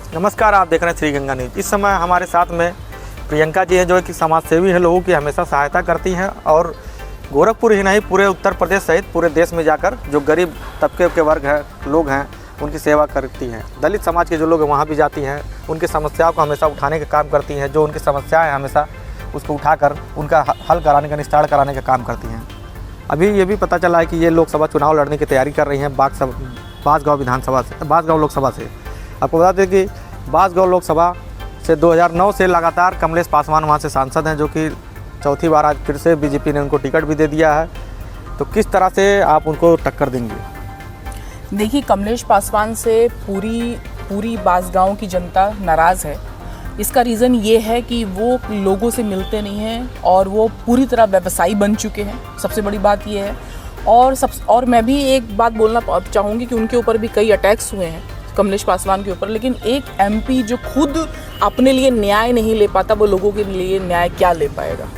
नमस्कार, आप देख रहे हैं श्री गंगा न्यूज़। इस समय हमारे साथ में प्रियंका जी हैं, जो कि समाज सेवी हैं, लोगों की हमेशा सहायता करती हैं और गोरखपुर ही नहीं पूरे उत्तर प्रदेश सहित पूरे देश में जाकर जो गरीब तबके के वर्ग हैं, लोग हैं, उनकी सेवा करती हैं। दलित समाज के जो लोग हैं वहाँ भी जाती हैं, उनकी समस्याओं को हमेशा उठाने का काम करती हैं। जो उनकी समस्याएँ हैं हमेशा उसको उठाकर उनका हल कराने का, निस्तारण कराने का काम करती हैं। अभी ये भी पता चला है कि ये लोकसभा चुनाव लड़ने की तैयारी कर रही हैं बांसगांव विधानसभा से, बांसगांव लोकसभा से। आपको बता दें कि बांसगांव लोकसभा से 2009 से लगातार कमलेश पासवान वहाँ से सांसद हैं, जो कि चौथी बार आज फिर से बीजेपी ने उनको टिकट भी दे दिया है। तो किस तरह से आप उनको टक्कर देंगे? देखिए, कमलेश पासवान से पूरी बांसगांव की जनता नाराज़ है। इसका रीज़न ये है कि वो लोगों से मिलते नहीं हैं और वो पूरी तरह व्यवसायी बन चुके हैं। सबसे बड़ी बात ये है। और मैं भी एक बात बोलना चाहूँगी कि उनके ऊपर भी कई अटैक्स हुए हैं, कमलेश पासवान के ऊपर। लेकिन एक एमपी जो खुद अपने लिए न्याय नहीं ले पाता, वो लोगों के लिए न्याय क्या ले पाएगा?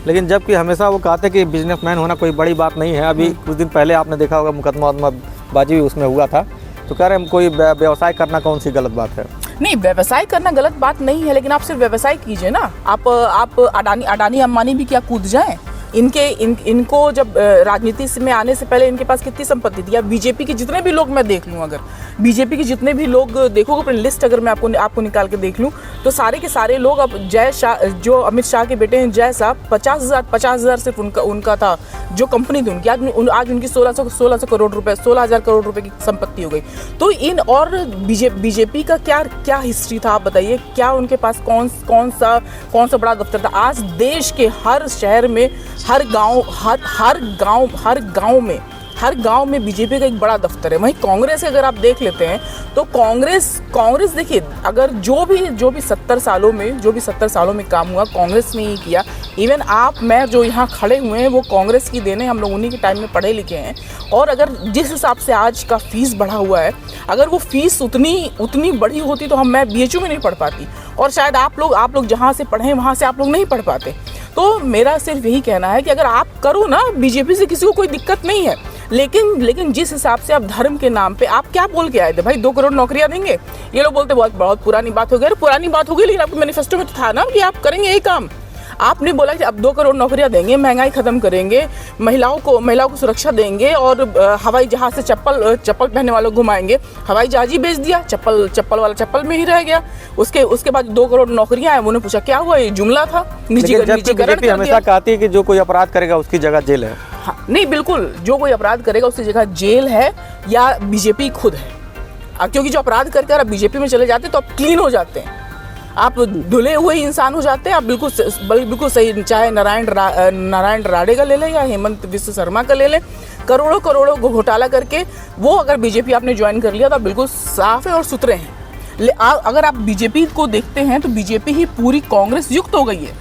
लेकिन जबकि हमेशा वो कहते हैं कि बिजनेसमैन होना कोई बड़ी बात नहीं है। अभी कुछ दिन पहले आपने देखा होगा मुकदमाबाजी उसमें हुआ था, तो कह रहे हैं कोई व्यवसाय करना कौन सी गलत बात है? नहीं, व्यवसाय करना गलत बात नहीं है, लेकिन आप सिर्फ व्यवसाय कीजिए ना। आप अडानी अंबानी भी क्या कूद जाएं? इनको जब राजनीति में आने से पहले इनके पास कितनी संपत्ति थी? या बीजेपी के जितने भी लोग मैं देख लूँ, अगर बीजेपी के जितने भी लोग देखोगे अपनी लिस्ट, अगर मैं आपको निकाल के देख लूँ, तो सारे के सारे लोग, अब जय शाह, जो अमित शाह के बेटे हैं जय साहब, 50,000 सिर्फ उनका था जो कंपनी थी उनकी। आज उनकी 1600 करोड़ रुपए, 16,000 करोड़ रुपए की संपत्ति हो गई। तो इन और बीजेपी का क्या हिस्ट्री था, आप बताइए? क्या उनके पास कौन सा बड़ा दफ्तर था? आज देश के हर शहर में, हर गांव में बीजेपी का एक बड़ा दफ्तर है। वहीं कांग्रेस अगर आप देख लेते हैं तो कांग्रेस देखिए, अगर जो भी 70 सालों में काम हुआ, कांग्रेस ने ही किया। इवन मैं जो यहाँ खड़े हुए हैं वो कांग्रेस की देने, हम लोग उन्हीं के टाइम में पढ़े लिखे हैं। और अगर जिस हिसाब से आज का फीस बढ़ा हुआ है, अगर वो फीस उतनी बढ़ी होती तो मैं BHU में नहीं पढ़ पाती, और शायद आप लोग जहाँ से पढ़े वहाँ से आप लोग नहीं पढ़ पाते। तो मेरा सिर्फ यही कहना है कि अगर आप करो ना, बीजेपी से किसी को कोई दिक्कत नहीं है, लेकिन जिस हिसाब से आप धर्म के नाम पे आप क्या बोल के आए थे भाई, 2 करोड़ नौकरियां देंगे? ये लोग बोलते बहुत पुरानी बात हो गई। अरे पुरानी बात हो गई, लेकिन आपके मैनिफेस्टो में तो था ना कि आप करेंगे यही काम। आपने बोला कि अब 2 करोड़ नौकरियां देंगे, महंगाई खत्म करेंगे, महिलाओं को सुरक्षा देंगे, और हवाई जहाज से चप्पल पहनने वालों को घुमाएंगे। हवाई जहाज ही बेच दिया, चप्पल वाला चप्पल में ही रह गया। उसके बाद 2 करोड़ नौकरियां हैं। उन्होंने पूछा क्या हुआ, ये जुमला था? बीजेपी हमेशा कहती है कि जो कोई अपराध करेगा उसकी जगह जेल है। हाँ, नहीं, बिल्कुल, जो कोई अपराध करेगा उसकी जगह जेल है या बीजेपी खुद है। क्योंकि जो अपराध करके आप बीजेपी में चले जाते हैं तो आप क्लीन हो जाते हैं, आप धुले हुए इंसान हो जाते हैं। आप बिल्कुल सही, चाहे नारायण राणे का ले लें या हेमंत विश्व शर्मा का ले लें, करोड़ों को घोटाला करके वो अगर बीजेपी आपने ज्वाइन कर लिया तो आप बिल्कुल साफ है और सुथरे हैं। अगर आप बीजेपी को देखते हैं तो बीजेपी ही पूरी कांग्रेस युक्त हो गई है।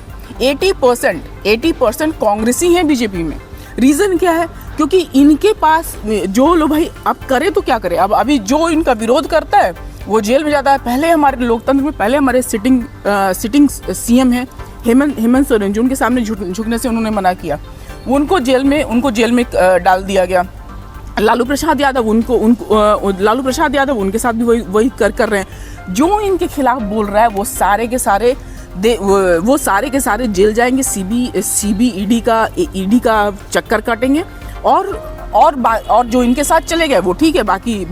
80% कांग्रेसी हैं बीजेपी में। रीज़न क्या है? क्योंकि इनके पास जो लोग, भाई अब करे तो क्या करे? अब अभी जो इनका विरोध करता है वो जेल में जाता है। पहले हमारे लोकतंत्र में हमारे सिटिंग CM है हेमंत सोरेन, जो उनके सामने झुकने से उन्होंने मना किया, उनको जेल में डाल दिया गया। लालू प्रसाद यादव उनके साथ भी वही कर रहे हैं। जो इनके खिलाफ बोल रहा है वो सारे के सारे जेल जाएंगे, CBID का चक्कर काटेंगे, और जो इनके साथ चले गए वो ठीक है, बाकी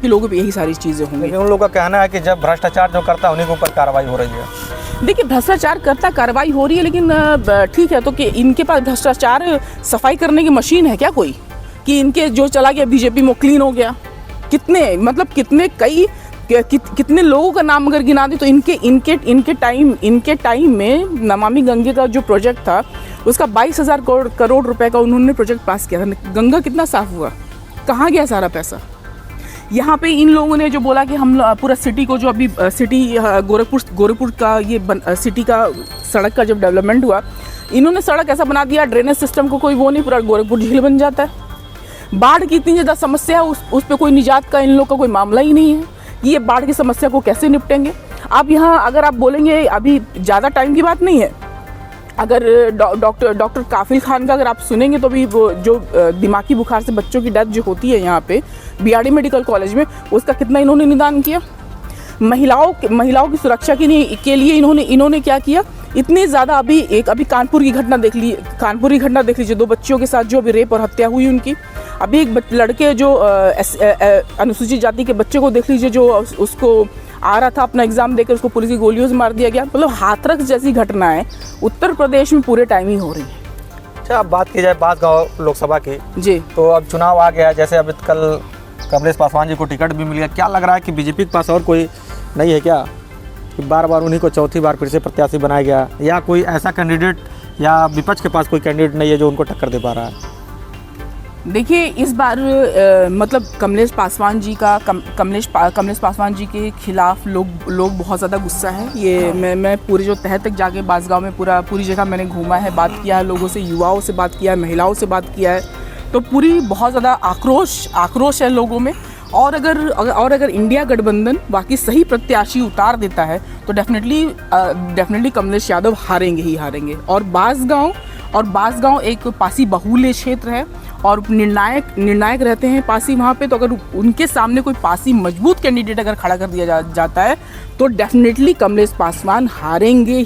लोगों पे यही सारी चीज़ें होंगी। लेकिन उन लोगों का कहना है कि जब भ्रष्टाचार जो करता है उन्हीं के ऊपर कार्रवाई हो रही है। देखिए, भ्रष्टाचार करता कार्रवाई हो रही है, लेकिन ठीक है, तो कि इनके पास भ्रष्टाचार सफाई करने की मशीन है क्या कोई, कि इनके जो चला गया बीजेपी में क्लीन हो गया? कितने लोगों का नाम अगर गिना दे तो इनके टाइम में नमामि गंगे का जो प्रोजेक्ट था उसका 22,000 करोड़ रुपए का उन्होंने प्रोजेक्ट पास किया था। गंगा कितना साफ हुआ? कहाँ गया सारा पैसा? यहाँ पे इन लोगों ने जो बोला कि हम पूरा सिटी को, जो अभी सिटी गोरखपुर का ये सिटी का सड़क का जब डेवलपमेंट हुआ, इन्होंने सड़क ऐसा बना दिया, ड्रेनेज सिस्टम को कोई वो नहीं, पूरा गोरखपुर झील बन जाता है। बाढ़ की इतनी ज़्यादा समस्या है, उस पर कोई निजात का इन लोग का कोई मामला ही नहीं है। ये बाढ़ की समस्या को कैसे निपटेंगे? आप यहाँ अगर आप बोलेंगे, अभी ज़्यादा टाइम की बात नहीं है, अगर डॉक्टर काफिल खान का अगर आप सुनेंगे तो भी वो जो दिमागी बुखार से बच्चों की डेथ जो होती है यहाँ पे BRD मेडिकल कॉलेज में, उसका कितना इन्होंने निदान किया। महिलाओं की सुरक्षा के लिए इन्होंने क्या किया, इतनी ज़्यादा अभी कानपुर की घटना देख लीजिए, 2 बच्चियों के साथ जो अभी रेप और हत्या हुई उनकी। अभी एक लड़के जो अनुसूचित जाति के बच्चे को देख लीजिए, जो उसको आ रहा था अपना एग्ज़ाम देकर, उसको पुलिस की गोलियों से मार दिया गया। मतलब हाथरस जैसी घटनाएं उत्तर प्रदेश में पूरे टाइम ही हो रही है। अच्छा, अब बात की जाए बांसगांव लोकसभा की जी, तो अब चुनाव आ गया, जैसे अब कल कमलेश पासवान जी को टिकट भी मिल गया। क्या लग रहा है कि बीजेपी के पास और कोई नहीं है क्या, कि बार बार उन्हीं को चौथी बार फिर से प्रत्याशी बनाया गया, या कोई ऐसा कैंडिडेट या विपक्ष के पास कोई कैंडिडेट नहीं है जो उनको टक्कर दे पा रहा है? देखिए इस बार मतलब कमलेश पासवान जी के खिलाफ लोग बहुत ज़्यादा गुस्सा है। ये मैं पूरे जो तह तक जाके बांसगांव में पूरी जगह मैंने घूमा है, बात किया है लोगों से, युवाओं से बात किया है, महिलाओं से बात किया है, तो पूरी बहुत ज़्यादा आक्रोश है लोगों में। और अगर इंडिया गठबंधन बाकी सही प्रत्याशी उतार देता है तो डेफिनेटली कमलेश यादव हारेंगे। और बांसगांव एक पासी बहुल्य क्षेत्र है और निर्णायक रहते हैं पासी वहाँ पे। तो अगर उनके सामने कोई पासी मजबूत कैंडिडेट अगर खड़ा कर दिया जाता है तो डेफिनेटली कमलेश पासवान हारेंगे,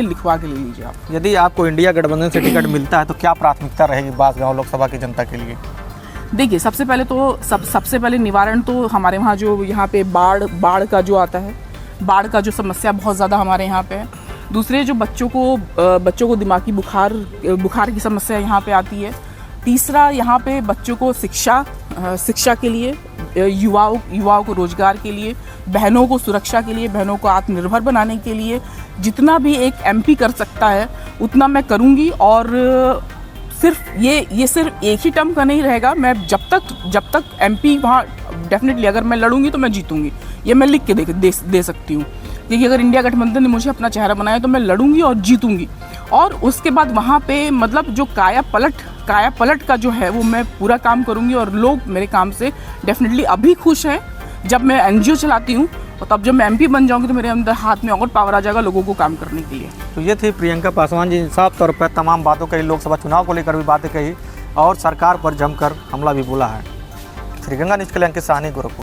लिखवा के ले लीजिए आप। यदि आपको इंडिया गठबंधन से टिकट मिलता है तो क्या प्राथमिकता रहेगी बांसगांव लोकसभा की जनता के लिए? देखिए सबसे पहले निवारण तो हमारे वहाँ जो यहाँ पे बाढ़ का जो आता है, बाढ़ का जो समस्या बहुत ज़्यादा हमारे यहाँ पे है। दूसरे जो बच्चों को दिमागी बुखार की समस्या यहाँ पे आती है। तीसरा यहाँ पे बच्चों को शिक्षा के लिए, युवाओं को रोजगार के लिए, बहनों को सुरक्षा के लिए, बहनों को आत्मनिर्भर बनाने के लिए जितना भी एक एमपी कर सकता है उतना मैं करूँगी। और सिर्फ ये सिर्फ एक ही टर्म का नहीं रहेगा। मैं जब तक एमपी वहाँ डेफिनेटली अगर मैं लड़ूंगी तो मैं जीतूंगी, ये मैं लिख के दे सकती हूँ। क्योंकि अगर इंडिया गठबंधन ने मुझे अपना चेहरा बनाया तो मैं लड़ूंगी और जीतूंगी। और उसके बाद वहाँ पे मतलब जो काया पलट का जो है वो मैं पूरा काम करूँगी। और लोग मेरे काम से डेफिनेटली अभी खुश हैं। जब मैं एनजीओ चलाती हूँ और तब जब मैं एमपी बन जाऊँगी तो मेरे अंदर हाथ में और पावर आ जाएगा लोगों को काम करने के लिए। तो ये थी प्रियंका पासवान जी, साफ तौर पर तमाम बातों कही, लोकसभा चुनाव को लेकर भी बातें कही और सरकार पर जमकर हमला भी बोला है। श्रीगंगा न्यूज़ के लिए अंकित साहनी, गोरखपुर।